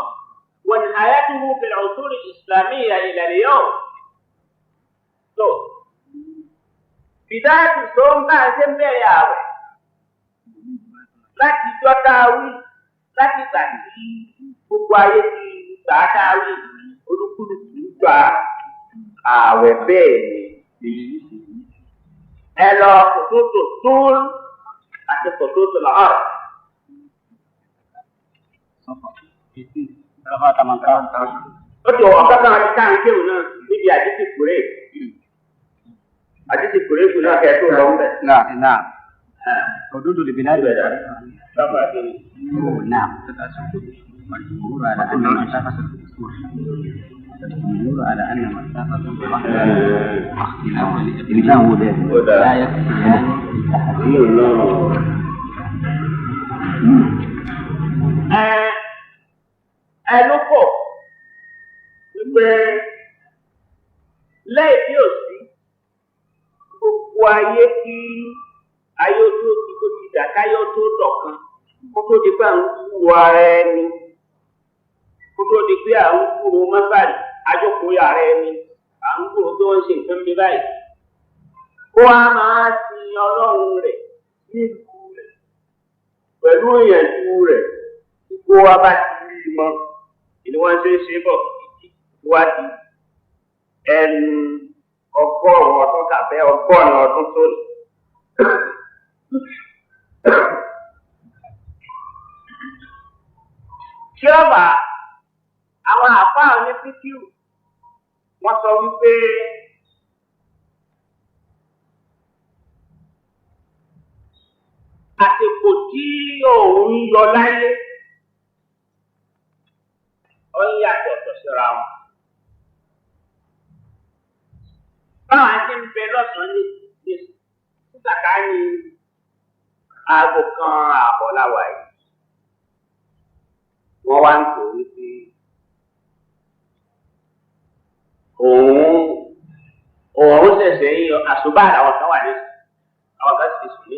S2: ونهايته في العصور الإسلامية إلى اليوم. بداية الصوم بعد ياوي láti jọ́ta wí láti gbàgbé gbogbo ayé ti gbàdá wí olúkúlùkù gba ààwẹ̀ bẹ́ẹ̀ ni ẹ lọ kòtòtò tóóró àti kòtòtò lọ́rọ̀. Ó ti ọ̀gá kan àti káà ń kéwù náà níbi àdìsí kúrè. Àdìsí kúrè kù náà kẹ́ẹ̀ tó lọ ń bẹ̀.
S3: Náà. حدود البلاد نعم والجمهور على أن مسافة الجمهور على أن مسافة اختلاف لا يكفي
S2: ẹnu pọ̀ wípé lẹ́yìn tí ò sí gbogbo ayé kí ayé tó ti kó ti dà káyọ̀ tó dọ̀kan kó tó di pé à ń kúrò ara ẹni kó tó di pé à ń kúrò mọ́sálì àjọkòó ara ẹni à ń kúrò tó ń ṣe nǹkan bí báyìí. Kó a máa sin ọlọ́run rẹ̀ nílùú rẹ̀ pẹ̀lú ìyànjú rẹ̀ tí kó wa bá ti rí i mọ́ ìní wọ́n ṣe é ṣe bọ̀ wájú ẹnu ọgọ́rùn-ún ọdún tàbí ọgọ́rùn-ún ọdún tó ní. Tí ọba àwọn àfáà ní fíkíù wọ́n sọ wípé àsìkò tí òun yọ láyé ó ń yàtọ̀ síra wọn. Báwọn ti ń bẹ lọ́sàn-án ní sísàká ní aago kan ààbọ̀ láwa yìí. Wọ́n wá ń tò wípé òun ṣẹ̀ṣẹ̀ ń yọ àṣùbà àwọn kan wà ní àwọn kan sì sùn ní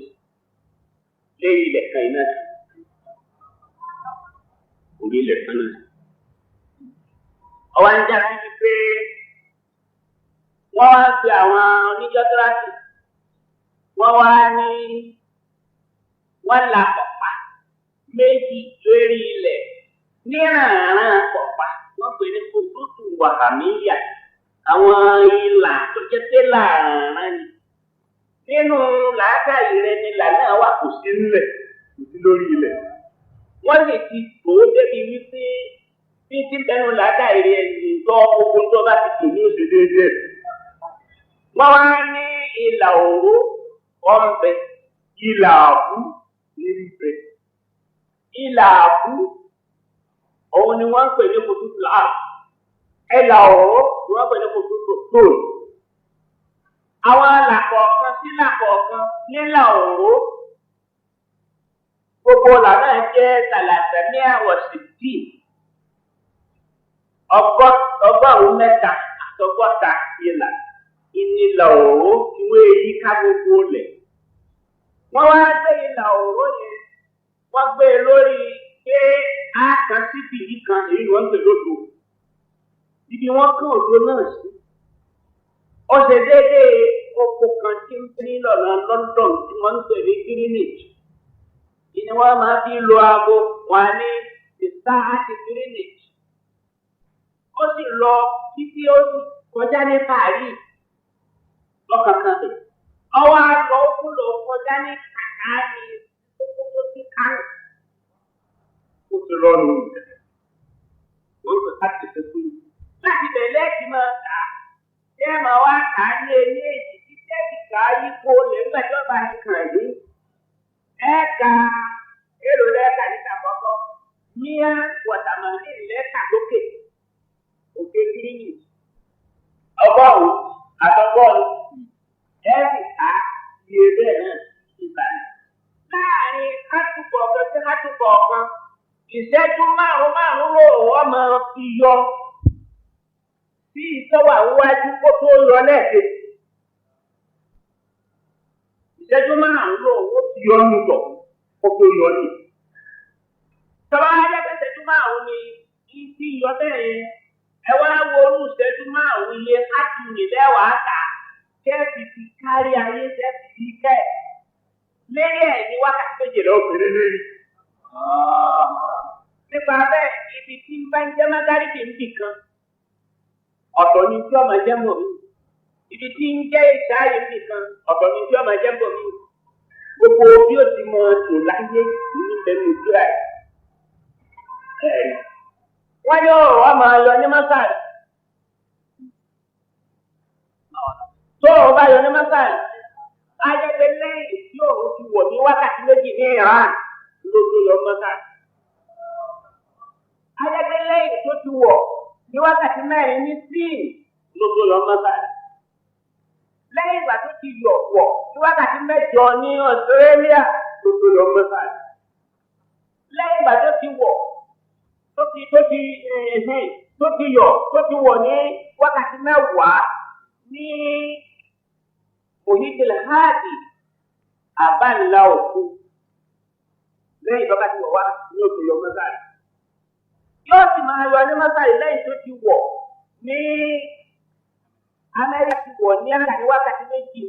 S2: lérí ilẹ̀ kan iná orí ilẹ̀ kan náà. Ọwọ́ ń jára ní pé wọ́n wá pe àwọn oníjọ́tírátì wọ́n wá ní wọ́n la pọ̀pá méjì lórí ilẹ̀ nírànràn pọ̀pá wọ́n pè ní kòtòtù wàhálà àwọn ìlà tó jẹ́ pé làárán ni nínú làákàyè rẹ ni ìlà náà wà kò sí nílẹ̀ kò sí lórí ilẹ̀ wọ́n sì ti tó débi wípé bí tí bẹnu làákàyè rẹ ní tọ́ ogun tó bá ti tò ní oṣù déédéé wọ́n wá ní ìlà òru ọ̀nbẹ ìlà àbú ní ìbẹ ìlà àbú òun ni wọ́n ń pè ní kòtòtù láàbù ẹ̀là òru ni wọ́n ń pè ní kòtòtù tóòlù àwọn làkọ̀ọ̀kan sí làkọ̀ọ̀kan nílà òru gbogbo làná jẹ́ tàlàtà ní àwọ̀sì dì ọgọ́rùn-ún mẹ́ta àtọgọ́ta ìlà ìnílà òru ìwé yìí ká gbogbo lẹ̀. Wọ́n wá gbé ìlà òru yẹn wọ́n gbé e lórí pé a kan síbi yìí kan èyí wọ́n ń pè lódò. Ibi wọ́n kán òdo náà sí. Ó ṣe déédéé oko kan tí ń pín lọ́nà London tí wọ́n ń pè ní Greenwich. Ìní wọ́n máa fi lo aago wọn ní the star àti Greenwich. Ó sì lọ títí ó sì kọjá ní Paris lọ́kànkàn rẹ̀. Ọwọ́ àgbọ̀ ó kú lọ kọjá ní kàkà ní kókó sí kárò. Ó ti lọ́nu ìjẹ́. Wọ́n kò ká ti fẹ́ fún mi. Láti bẹ̀rẹ̀ kí máa kà á. Ṣé màá wá kà á ní ilé èjì tí tẹ́ẹ̀kì kà á yí kó lè ń gbàjọba ìkàn yìí? Ẹ̀ka èrò lẹ́ka níta kọ́kọ́ ní míà wàtàmọ́lì lẹ́ka lókè òkè gírígì ọgọ́rùn-ún àtọgọ́rùn-ún ẹ̀ẹ́dì ká iye bẹ́ẹ̀ náà ìbàdàn. láàrin kátùkọ̀ ọ̀kan sí kátùkọ̀ ọ̀kan ìṣẹ́jú márùn-ún ló wọ́n máa fi yọ sí ìtọ́wà wájú kó tó yọ lẹ́ẹ̀kejì. ìṣẹ́jú márùn-ún ló wọ́n fi yọ ní ìjọ kó tó yọ ní. tọ́wọ́ ajẹ́pẹ́ ìṣẹ́jú márùn-ún ni ìdí yọ bẹ́ẹ̀ yẹn ẹ wá wo orú ìṣẹ́jú márùn-ún iye átùmí lẹ́wàá ta kẹ́ẹ̀sì ti kárí ayé kẹ́ẹ̀sì ti kẹ́ ẹ̀. lẹ́yìn ẹ̀ ní wákàtí méjìlá òkèrè lórí. nípa bẹ́ẹ̀ ibi tí bá ń jẹ́ mágárìkì ń bì kan ọ̀tọ̀ ni tí ọmọ jẹ́ mọ̀ mí ibi tí ń jẹ́ ìsáyé ń bì kan ọ̀tọ̀ ni tí ọmọ jẹ́ mọ̀ mí gbogbo bí ó ti mọ tò láyé ní ìbẹ̀rù ìdúrà ẹ̀. wọ́n yóò wá máa lọ ní mọ́sàlì tó o bá yọ ní mọ́sàlì ayẹyẹ lẹ́yìn tí òun ti wọ̀ ní wákàtí méjì ní ìran ló tó lọ mọ́sàlì. ayẹyẹ lẹ́yìn tó ti wọ̀ ní wákàtí mẹ́rin ní síìn ló tó lọ mọ́sàlì. lẹ́yìn ìgbà tó ti yọ̀ wọ̀ ní wákàtí mẹ́jọ ní Australia ló tó lọ mọ́sàlì. lẹ́yìn ìgbà tó ti wọ̀ tó ti yọ̀ tó ti wọ̀ ní wákàtí mẹ́wàá ní òyìnbílẹ̀ háàdì àbánilá òkú lẹ́yìn tó bá ti wọ̀ wá ní òkè yọ mọ́sàlì. yóò sì máa yọ ní mọ́sàlì lẹ́yìn tó ti wọ̀ ní Amẹ́ríkà ti wọ̀ ní àkàní wákàtí méjì